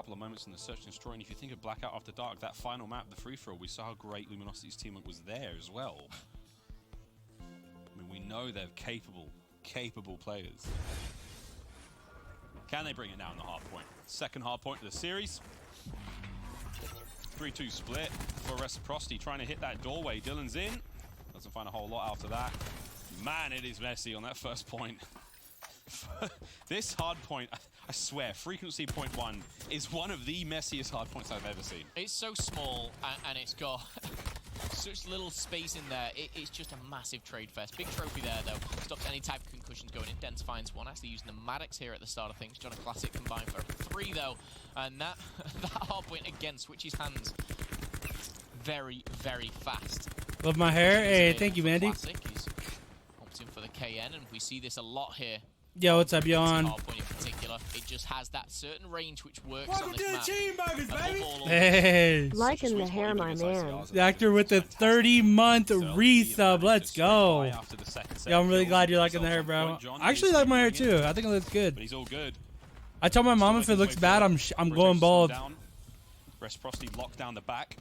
couple of moments in the Search and Destroy, and if you think of Blackout After Dark, that final map, the free-for-all, we saw how great Luminosity's teamwork was there as well. I mean, we know they're capable players. Can they bring it now in the hard point? Second hard point of the series. 3-2 split for Reciprocity, trying to hit that doorway. Dylan's in. Doesn't find a whole lot after that. Man, it is messy on that first point. This hard point, I swear, frequency point 1 is one of the messiest hard points I've ever seen. It's so small, and it's got such little space in there. It's just a massive trade fest. Big trophy there, though. Stops any type of concussions going in. Dens finds one, actually using the Maddox here at the start of things. John a Classic combined for 3, though. And that hard point again switches hands very, very fast. Love my hair. Hey, thank you, Mandy. Classic. He's opting for the KN, and we see this a lot here. Yo, what's up, Yon? In particular, it just has that certain range which works on this map. Team buggers, baby. Hey, liking the hair, my man. The actor with the 30-month resub. Let's go. Yeah, I'm really glad you're liking the hair, bro. I actually like my hair too. I think it looks good. But he's all good. I told my mom if it looks bad, I'm going bald. Reciprocity locked down the back.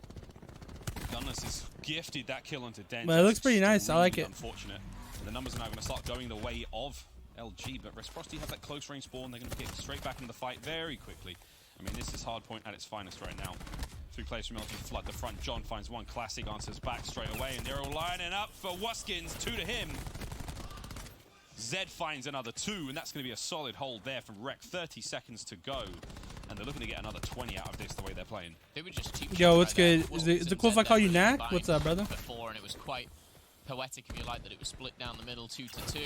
Gunless has gifted that kill onto Dens. But it looks pretty nice. I like it. Unfortunate. The numbers are now going to start going the way of LG, but Reciprocity have that close range spawn. They're going to get straight back into the fight very quickly. I mean, this is hard point at its finest right now. 3 players from LG flood the front. John finds one. Classic answers back straight away, and they're all lining up for Waskins. 2 to him. Zed finds another 2, and that's going to be a solid hold there from Rec. 30 seconds to go, and they're looking to get another 20 out of this the way they're playing. They were just Yo, what's good? Is it cool if I call you Knack? What's up, brother? Before, and it was quite poetic, if you like, that it was split down the middle 2 to 2.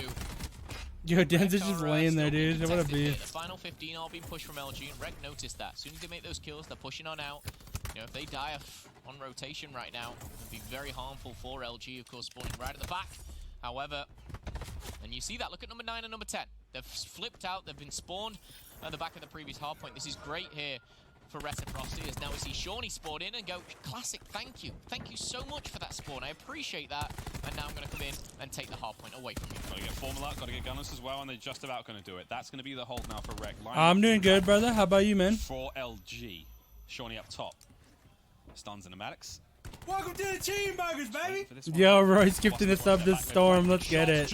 Yo, Dens is just laying there, dude. What a beast. The final 15 all being pushed from LG, and Rec noticed that. As soon as they make those kills, they're pushing on out. You know, if they die on rotation right now, it'd be very harmful for LG, of course, spawning right at the back. However, and you see that, look at number 9 and number 10. They've flipped out, they've been spawned at the back of the previous hard point. This is great here for Reciprocity, as now we see Shawnee spawn in and go, Classic, thank you. Thank you so much for that spawn. I appreciate that. And now I'm going to come in and take the hard point away from you. Got to get Formula, got to get Gunners as well, and they're just about going to do it. That's going to be the hold now for Rec. I'm doing good, brother. How about you, man? For LG. Shawnee up top. Stuns and Maddox. Welcome to the team, buggers, baby. Yo, Royce gifting a sub to Storm. Let's get it.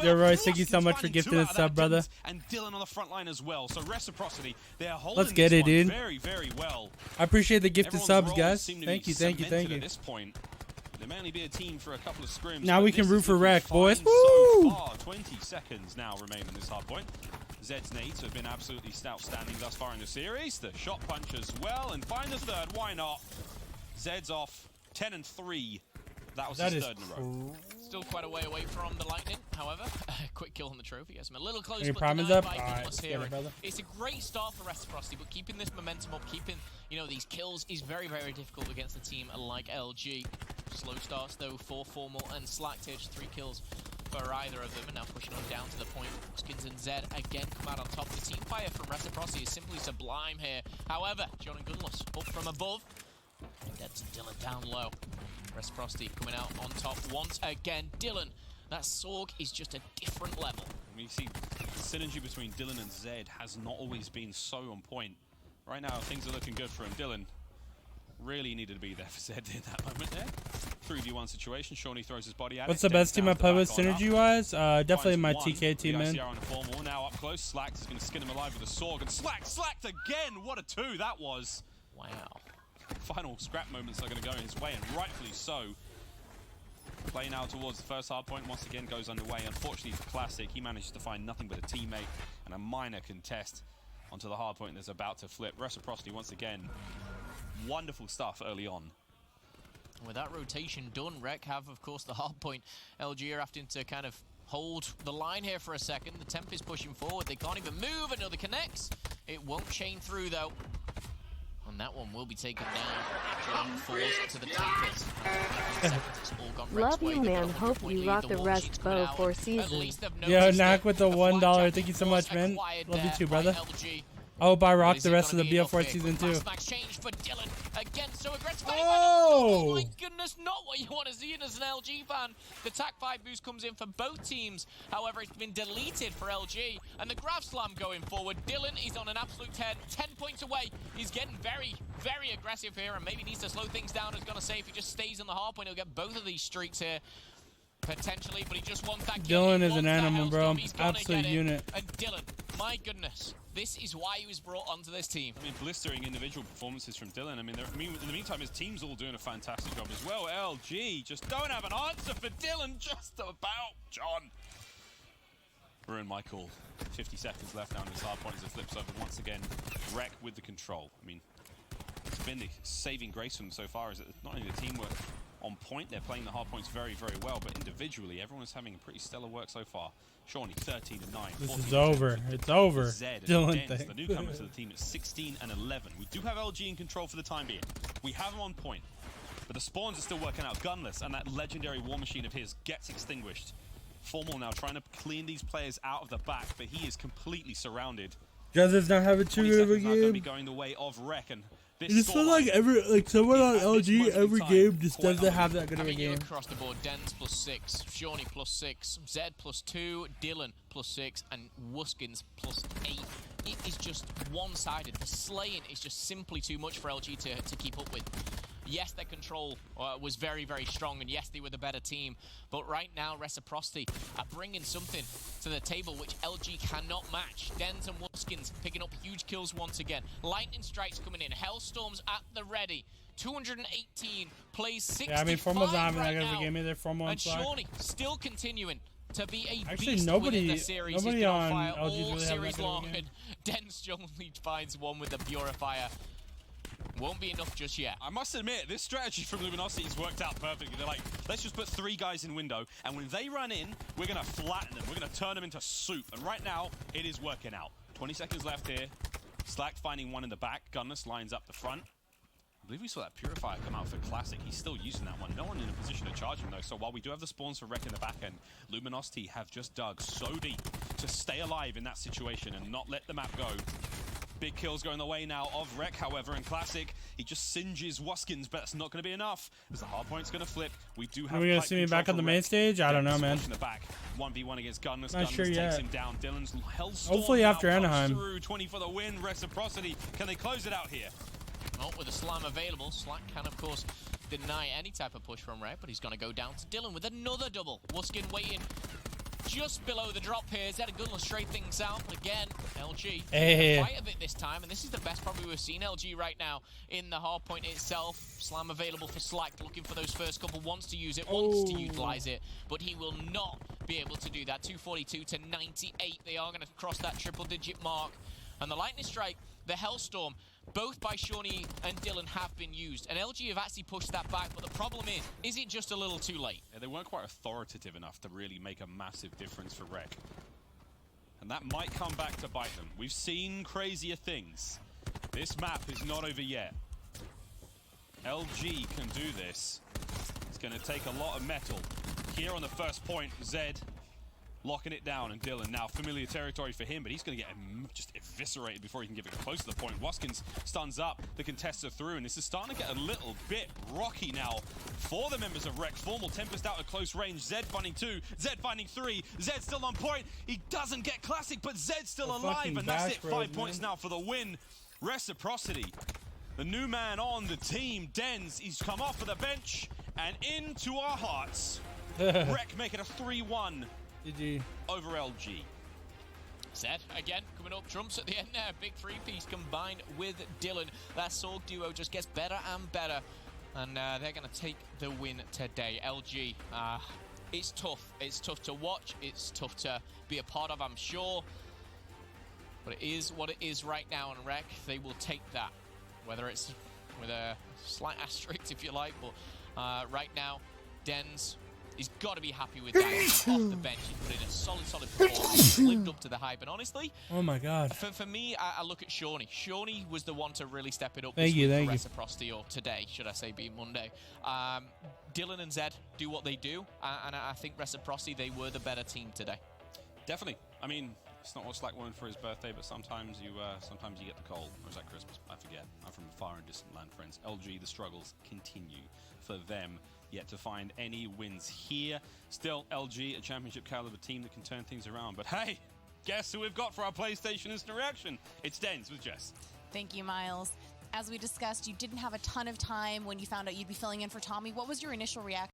Yo, Royce, thank you so much for gifting a sub, brother. And Dylan on the front line as well. So Reciprocity, they're holding Let's get it, dude. Very, very well. I appreciate the gifted subs, guys. Thank you, thank you, thank you. At this point, they may only be a team for a couple of scrims. Now we can root for Rec, boys. So far, 20 seconds now remain in this hard point. Zed's nades have been absolutely outstanding thus far in the series. The shot punch as well, and find the third. Why not? Zed's off 10 and 3. That was his third in a row. Still quite a way away from the Lightning, however. Quick kill on the trophy. Yes, I'm a little close, Your but prime is denied up. by Gunless here. It's a great start for Reciprocity, but keeping this momentum up, keeping, you know, these kills is very, very difficult against a team like LG. Slow starts though for Formal and Slacked here, just 3 kills for either of them, and now pushing on down to the point. Skins and Zed again come out on top. The team fire from Reciprocity is simply sublime here. However, John and Gunless up from above. And Dens and Dylan down low. Reciprocity coming out on top once again. Dylan, that Sorg is just a different level. You see, the synergy between Dylan and Zed has not always been so on point. Right now, things are looking good for him. Dylan really needed to be there for Zed in that moment there. 3v1 situation. Shawnee throws his body at it. What's the best team I play with synergy-wise? Definitely my TK team, man. On a formal, now up close. Slacked is going to skin him alive with a Sorg. And Slacked again! What a 2 that was! Wow. Final scrap moments are going to go his way, and rightfully so. Play now towards the first hard point once again goes underway. Unfortunately for Classic, he manages to find nothing but a teammate and a minor contest onto the hard point that's about to flip. Reciprocity once again, wonderful stuff early on. With that rotation done, Rec have, of course, the hard point. LG are having to kind of hold the line here for a second. The temp is pushing forward. They can't even move. Another connects. It won't chain through, though. And that one will be taken down. John falls to the Tempest. Love you, man. Hope you rock the rest bow for season. Yo, Knack with the $1. Thank you so much, man. Love you too, brother. I hope I rock the rest of the BO4 season too. Change for Dylan Again, so aggressive. Oh! My goodness, not what you want to see as an LG fan. The TAC 5 boost comes in for both teams. However, it's been deleted for LG. And the Grav Slam going forward. Dylan is on an absolute 10 points away. He's getting very, very aggressive here and maybe needs to slow things down. I was going to say, if he just stays on the hard point, he'll get both of these streaks here. Potentially, but he just wants that kill. Dylan is an animal, bro. Absolute unit. And Dylan, my goodness, this is why he was brought onto this team. I mean, blistering individual performances from Dylan. I mean, in the meantime, his team's all doing a fantastic job as well. LG just don't have an answer for Dylan, just about. John. Ruin my call. 50 seconds left down this hard point as it flips over once again. Wreck with the control. I mean, it's been the saving grace from them so far, is that not only the teamwork on point, they're playing the hard points very, very well, but individually, everyone is having pretty stellar work so far. Shawnee, 13-9. This is over. It's over. Zed Dylan, Dens, the newcomer to the team, at 16-11. We do have LG in control for the time being. We have him on point, but the spawns are still working out gunless, and that legendary war machine of his gets extinguished. Formal now trying to clean these players out of the back, but he is completely surrounded. Does not have a too good of a going to be game? going the way of Wreck, and It just feels like someone on LG every game just doesn't have that good of a game. Across the board, Dens +6, Shawnee +6, Zed +2, Dylan +6, and Wuskins +8. It is just one-sided. The slaying is just simply too much for LG to keep up with. Yes, their control was very, very strong, and yes, they were the better team. But right now, Reciprocity are bringing something to the table which LG cannot match. Dens and Wuskins picking up huge kills once again. Lightning Strikes coming in. Hellstorms at the ready. 218 plays 65 Yeah, I mean, Formal's not having right that good of now. a game either. Formal And Shawnee still continuing to be a beast within the series. Nobody He's been on fire LG's all really having series that good of a long, game. and Dens only finds one with the Purifier. Won't be enough just yet. I must admit, this strategy from Luminosity has worked out perfectly. They're like, let's just put 3 guys in window, and when they run in, we're going to flatten them. We're going to turn them into soup. And right now, it is working out. 20 seconds left here. Slack finding one in the back. Gunless lines up the front. I believe we saw that Purifier come out for Classic. He's still using that one. No one in a position to charge him, though. So while we do have the spawns for Wreck in the back end, Luminosity have just dug so deep to stay alive in that situation and not let the map go. Big kills going the way now of Wreck, however, in Classic. He just singes Wuskins, but that's not going to be enough. As the hard point's going to flip. We do have. Are we going to see me back on the main stage? I don't know, man. In the back. 1v1 against Gunless. Not Gunless sure takes yet. him down. Dylan's Hellstorm Hopefully after now comes Anaheim. Through 20 for the win. Reciprocity. Can they close it out here? Oh, with a slam available, Slack can, of course, deny any type of push from Wreck, but he's going to go down to Dylan with another double. Wuskin waiting just below the drop here. Zed and Gunless straight things out, but again, LG fight a bit this time, and this is the best probably we've seen LG right now in the hard point itself. Slam available for Slack, looking for those first couple, wants to use it, wants to utilize it, but he will not be able to do that. 242 to 98, they are going to cross that triple-digit mark, and the Lightning Strike, the Hellstorm, both by Shawnee and Dylan have been used, and LG have actually pushed that back, but the problem is it just a little too late? Yeah, they weren't quite authoritative enough to really make a massive difference for Wreck. And that might come back to bite them. We've seen crazier things. This map is not over yet. LG can do this. It's going to take a lot of metal. Here on the first point, Zed locking it down, and Dylan now familiar territory for him, but he's going to get just eviscerated before he can get it close to the point. Wuskins stuns up, the contester through, and this is starting to get a little bit rocky now for the members of Wreck. Formal Tempest out at close range, Zed finding 2, Zed finding 3, Zed still on point. He doesn't get Classic, but Zed's still alive, and that's it. 5 points now for the win. Reciprocity, the new man on the team, Dens, he's come off of the bench and into our hearts. Wreck make it a 3-1. GG. Over LG. Zed, again, coming up, trumps at the end there. Big 3-piece combined with Dylan. That Sorg duo just gets better and better. And they're going to take the win today. LG, it's tough. It's tough to watch. It's tough to be a part of, I'm sure. But it is what it is right now in Wreck. They will take that. Whether it's with a slight asterisk, if you like. But right now, Dens, he's got to be happy with that. He's off the bench, he put in a solid performance, lived up to the hype, and honestly, oh my god, for me, I look at Shawnee. Shawnee was the one to really step it up. Thank you. Reciprocity, or today, should I say, being Monday. Dylan and Zed do what they do, and I think Reciprocity, they were the better team today. Definitely. I mean, it's not what Slack wanted for his birthday, but sometimes you get the cold. Or is that Christmas? I forget. I'm from far and distant. distant land, friends. LG, the struggles continue for them, yet to find any wins here. Still, LG, a championship caliber team that can turn things around. But hey, guess who we've got for our PlayStation Instant Reaction? It's Dens with Jess. Thank you, Miles. As we discussed, you didn't have a ton of time when you found out you'd be filling in for Tommy. What was your initial reaction?